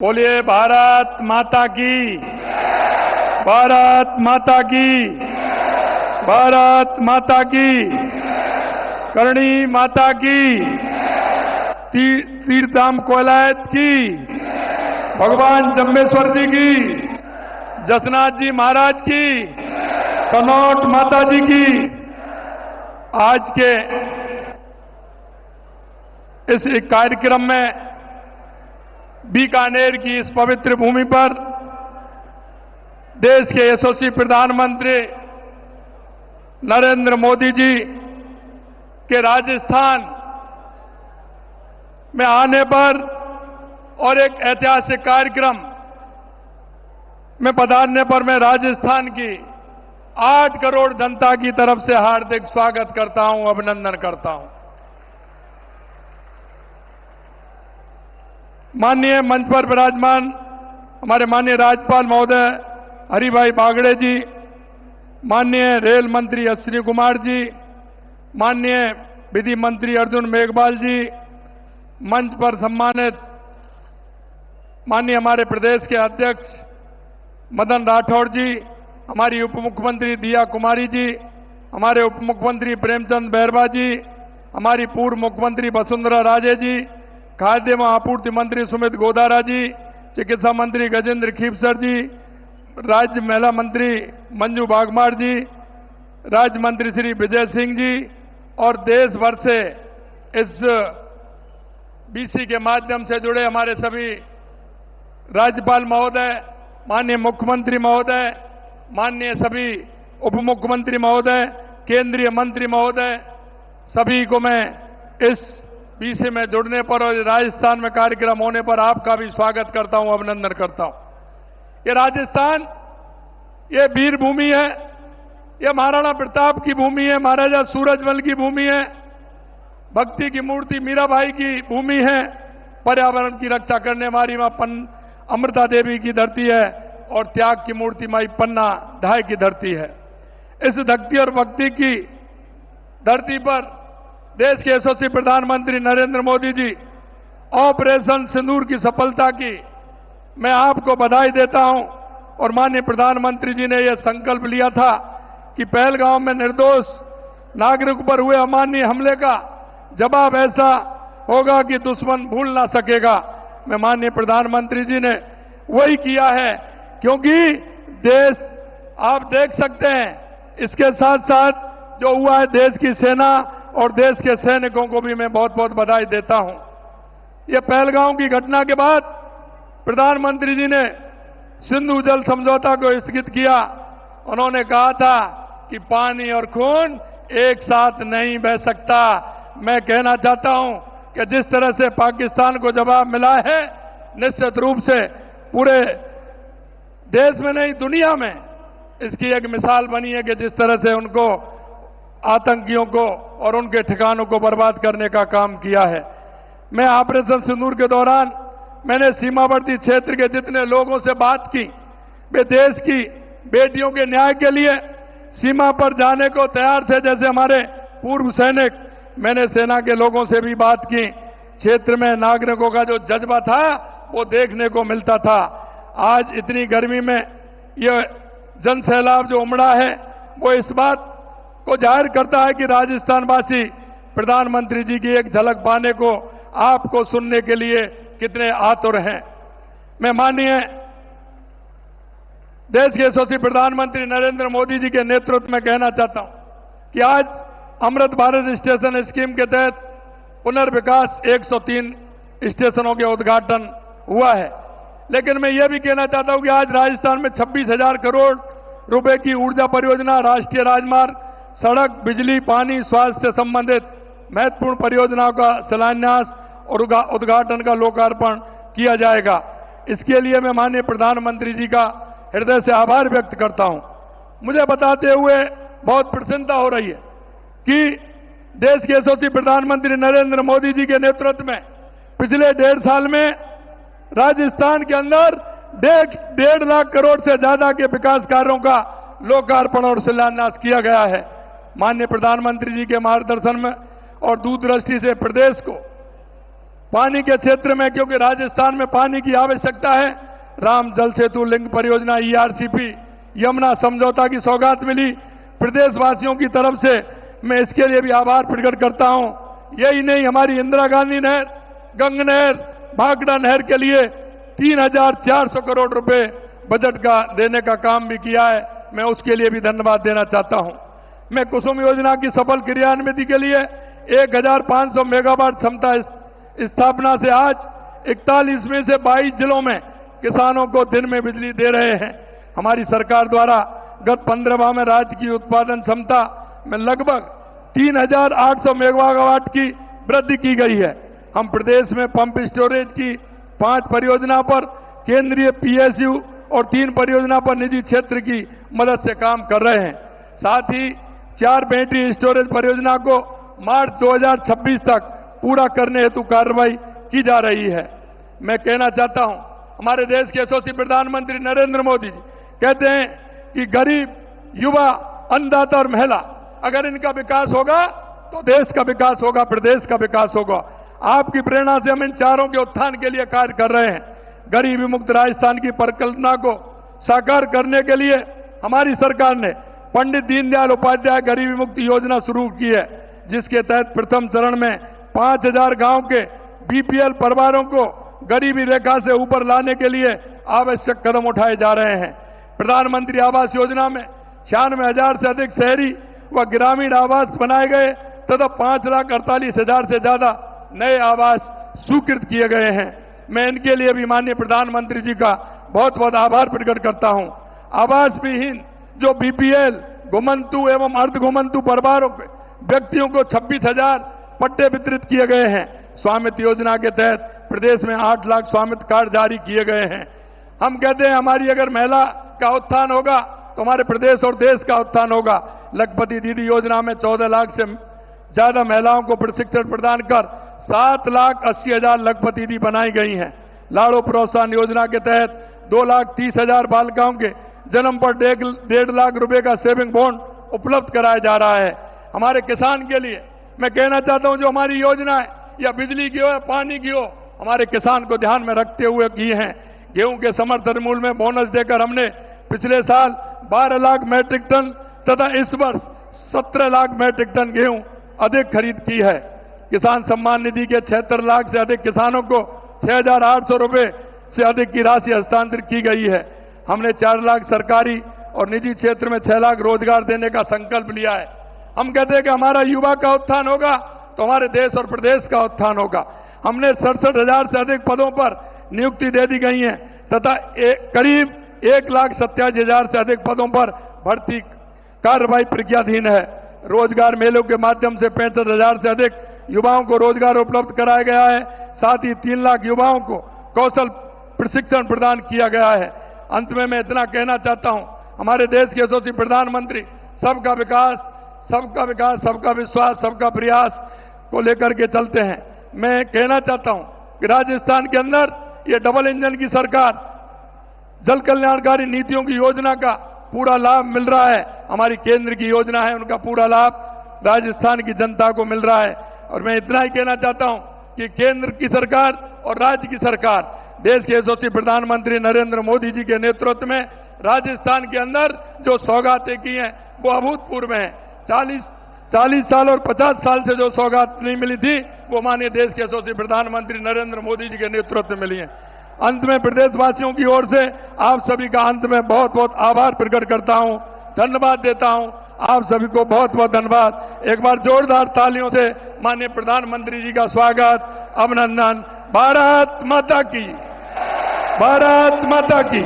बोलिए भारत माता की, भारत माता की, भारत माता की, करणी माता की, तीर्थधाम कोलायत की, भगवान जम्बेश्वर जी की, जसनाथ जी महाराज की, कनौट माता जी की। आज के इस कार्यक्रम में बीकानेर की इस पवित्र भूमि पर देश के यशस्वी प्रधानमंत्री नरेंद्र मोदी जी के राजस्थान में आने पर और एक ऐतिहासिक कार्यक्रम में पधारने पर मैं राजस्थान की 8 करोड़ जनता की तरफ से हार्दिक स्वागत करता हूं, अभिनंदन करता हूं। माननीय मंच पर विराजमान हमारे माननीय राज्यपाल महोदय हरिभाई बागड़े जी, माननीय रेल मंत्री अश्विनी कुमार जी, माननीय विधि मंत्री अर्जुन मेघवाल जी, मंच पर सम्मानित माननीय हमारे प्रदेश के अध्यक्ष मदन राठौड़ जी, हमारी उप मुख्यमंत्री दिया कुमारी जी, हमारे उप मुख्यमंत्री प्रेमचंद बैरवा जी, हमारी पूर्व मुख्यमंत्री वसुंधरा राजे जी, खाद्य एवं आपूर्ति मंत्री सुमित गोदारा जी, चिकित्सा मंत्री गजेंद्र खीपसर जी, राज्य महिला मंत्री मंजू बागमार जी, राज्य मंत्री श्री विजय सिंह जी और देश भर से इस बीसी के माध्यम से जुड़े हमारे सभी राज्यपाल महोदय, माननीय मुख्यमंत्री महोदय, माननीय सभी उप मुख्यमंत्री महोदय, केंद्रीय मंत्री महोदय, सभी को मैं इस बीसी में जुड़ने पर और राजस्थान में कार्यक्रम होने पर आपका भी स्वागत करता हूं, अभिनंदन करता हूं। ये राजस्थान, ये वीर भूमि है, ये महाराणा प्रताप की भूमि है, महाराजा सूरजमल की भूमि है, भक्ति की मूर्ति मीराबाई की भूमि है, पर्यावरण की रक्षा करने वाली मां अमृता देवी की धरती है और त्याग की मूर्ति माई पन्ना धाय की धरती है। इस भक्ति और भक्ति की धरती पर देश के यशस्वी प्रधानमंत्री नरेंद्र मोदी जी ऑपरेशन सिंदूर की सफलता की मैं आपको बधाई देता हूं। और माननीय प्रधानमंत्री जी ने यह संकल्प लिया था कि पहलगांव में निर्दोष नागरिक पर हुए अमानवीय हमले का जवाब ऐसा होगा कि दुश्मन भूल ना सकेगा। मैं माननीय प्रधानमंत्री जी ने वही किया है, क्योंकि देश आप देख सकते हैं, इसके साथ साथ जो हुआ है, देश की सेना और देश के सैनिकों को भी मैं बहुत बहुत बधाई देता हूं। यह पहलगांव की घटना के बाद प्रधानमंत्री जी ने सिंधु जल समझौता को स्थगित किया। उन्होंने कहा था कि पानी और खून एक साथ नहीं बह सकता। मैं कहना चाहता हूं कि जिस तरह से पाकिस्तान को जवाब मिला है, निश्चित रूप से पूरे देश में नहीं दुनिया में इसकी एक मिसाल बनी है कि जिस तरह से उनको आतंकियों को और उनके ठिकानों को बर्बाद करने का काम किया है। मैं ऑपरेशन सिंदूर के दौरान मैंने सीमावर्ती क्षेत्र के जितने लोगों से बात की, वे देश की बेटियों के न्याय के लिए सीमा पर जाने को तैयार थे। जैसे हमारे पूर्व सैनिक, मैंने सेना के लोगों से भी बात की। क्षेत्र में नागरिकों का जो जज्बा था वो देखने को मिलता था। आज इतनी गर्मी में यह जन सैलाब जो उमड़ा है, वो इस बात को जाहिर करता है कि राजस्थानवासी प्रधानमंत्री जी की एक झलक पाने को, आपको सुनने के लिए कितने आतुर हैं। मैं माननीय देश के यशस्वी प्रधानमंत्री नरेंद्र मोदी जी के नेतृत्व में कहना चाहता हूं कि आज अमृत भारत स्टेशन स्कीम के तहत पुनर्विकास 103 स्टेशनों के उद्घाटन हुआ है। लेकिन मैं यह भी कहना चाहता हूं कि आज राजस्थान में 26,000 करोड़ रुपए की ऊर्जा परियोजना, राष्ट्रीय राजमार्ग, सड़क, बिजली, पानी, स्वास्थ्य से संबंधित महत्वपूर्ण परियोजनाओं का शिलान्यास और उद्घाटन का लोकार्पण किया जाएगा। इसके लिए मैं माननीय प्रधानमंत्री जी का हृदय से आभार व्यक्त करता हूं। मुझे बताते हुए बहुत प्रसन्नता हो रही है कि देश के यशस्वी प्रधानमंत्री नरेंद्र मोदी जी के नेतृत्व में पिछले 1.5 साल में राजस्थान के अंदर 1.5 लाख करोड़ से ज्यादा के विकास कार्यों का लोकार्पण और शिलान्यास किया गया है। माननीय प्रधानमंत्री जी के मार्गदर्शन में और दूरदृष्टि से प्रदेश को पानी के क्षेत्र में, क्योंकि राजस्थान में पानी की आवश्यकता है, राम जल सेतु लिंक परियोजना, ईआरसीपी, यमुना समझौता की सौगात मिली प्रदेशवासियों की तरफ से। मैं इसके लिए भी आभार प्रकट करता हूं। यही नहीं, हमारी इंदिरा गांधी नहर, गंग नहर, भाखड़ा नहर के लिए 3,400 करोड़ रुपए बजट का देने का काम भी किया है। मैं उसके लिए भी धन्यवाद देना चाहता हूं। मैं कुसुम योजना की सफल क्रियान्विति के लिए 1,500 मेगावाट क्षमता स्थापना से आज 41 में से 22 जिलों में किसानों को दिन में बिजली दे रहे हैं। हमारी सरकार द्वारा गत 15 माह में राज्य की उत्पादन क्षमता में लगभग 3,800 मेगावाट की वृद्धि की गई है। हम प्रदेश में पंप स्टोरेज की 5 परियोजना पर केंद्रीय पीएसयू और 3 परियोजना पर निजी क्षेत्र की मदद से काम कर रहे हैं। साथ ही 4 बैटरी स्टोरेज परियोजना को मार्च 2026 तक पूरा करने हेतु कार्रवाई की जा रही है। मैं कहना चाहता हूं, हमारे देश के यशस्वी प्रधानमंत्री नरेंद्र मोदी जी कहते हैं कि गरीब, युवा, अन्नदाता और महिला, अगर इनका विकास होगा तो देश का विकास होगा, प्रदेश का विकास होगा। आपकी प्रेरणा से हम इन चारों के उत्थान के लिए कार्य कर रहे हैं। गरीबी मुक्त राजस्थान की परिकल्पना को साकार करने के लिए हमारी सरकार ने पंडित दीनदयाल उपाध्याय गरीबी मुक्ति योजना शुरू की है, जिसके तहत प्रथम चरण में 5,000 गांव के बीपीएल परिवारों को गरीबी रेखा से ऊपर लाने के लिए आवश्यक कदम उठाए जा रहे हैं। प्रधानमंत्री आवास योजना में 96,000 से अधिक शहरी व ग्रामीण आवास बनाए गए तथा 5,48,000 से ज्यादा नए आवास स्वीकृत किए गए हैं। मैं इनके लिए भी माननीय प्रधानमंत्री जी का बहुत बहुत आभार प्रकट करता हूं। आवास विहीन जो बीपीएल, घुमंतु एवं अर्ध घुमंतु परिवारों के व्यक्तियों को 26,000 पट्टे वितरित किए गए हैं। स्वामित्व योजना के तहत प्रदेश में 8 लाख स्वामित्व कार्ड जारी किए गए हैं। हम कहते हैं हमारी अगर महिला का उत्थान होगा तो हमारे प्रदेश और देश का उत्थान होगा। लखपति दीदी योजना में 14 लाख से ज्यादा महिलाओं को प्रशिक्षण प्रदान कर 7,80,000 लखपति दीदी बनाई गई हैं। लाड़ो प्रोत्साहन योजना के तहत 2,30,000 बालिकाओं के जन्म पर 1.5 लाख रुपए का सेविंग बॉन्ड उपलब्ध कराया जा रहा है। हमारे किसान के लिए मैं कहना चाहता हूं, जो हमारी योजना है या बिजली की हो या पानी की हो, हमारे किसान को ध्यान में रखते हुए की हैं। गेहूं के समर्थन मूल्य में बोनस देकर हमने पिछले साल 12 लाख मैट्रिक टन तथा इस वर्ष 17 लाख मैट्रिक टन गेहूं अधिक खरीद की है। किसान सम्मान निधि के 76 लाख से अधिक किसानों को 6,800 रुपए से अधिक की राशि हस्तांतरित की गई है। हमने 4 लाख सरकारी और निजी क्षेत्र में 6 लाख रोजगार देने का संकल्प लिया है। हम कहते हैं कि हमारा युवा का उत्थान होगा तो हमारे देश और प्रदेश का उत्थान होगा। हमने 67,000 से अधिक पदों पर नियुक्ति दे दी गई है तथा करीब 1,87,000 से अधिक पदों पर भर्ती कार्रवाई प्रक्रियाधीन है। रोजगार मेलों के माध्यम से 65,000 से अधिक युवाओं को रोजगार उपलब्ध कराया गया है। साथ ही 3 लाख युवाओं को कौशल प्रशिक्षण प्रदान किया गया है। अंत में मैं इतना कहना चाहता हूं, हमारे देश के यशस्वी प्रधानमंत्री सबका विकास, सबका विकास, सबका विश्वास, सबका प्रयास को लेकर के चलते हैं। मैं कहना चाहता हूं कि राजस्थान के अंदर ये डबल इंजन की सरकार, जल कल्याणकारी नीतियों की योजना का पूरा लाभ मिल रहा है। हमारी केंद्र की योजना है, उनका पूरा लाभ राजस्थान की जनता को मिल रहा है। और मैं इतना ही कहना चाहता हूं कि केंद्र की सरकार और राज्य की सरकार, देश के यशस्वी प्रधानमंत्री नरेंद्र मोदी जी के नेतृत्व में राजस्थान के अंदर जो सौगातें की हैं वो अभूतपूर्व हैं। 40 साल और 50 साल से जो सौगात नहीं मिली थी वो माननीय देश के यशस्वी प्रधानमंत्री नरेंद्र मोदी जी के नेतृत्व में मिली है। अंत में प्रदेशवासियों की ओर से आप सभी का अंत में बहुत बहुत आभार प्रकट करता हूं, धन्यवाद देता हूं। आप सभी को बहुत बहुत धन्यवाद। एक बार जोरदार तालियों से माननीय प्रधानमंत्री जी का स्वागत, अभिनंदन। भारत माता की, भारत माता की।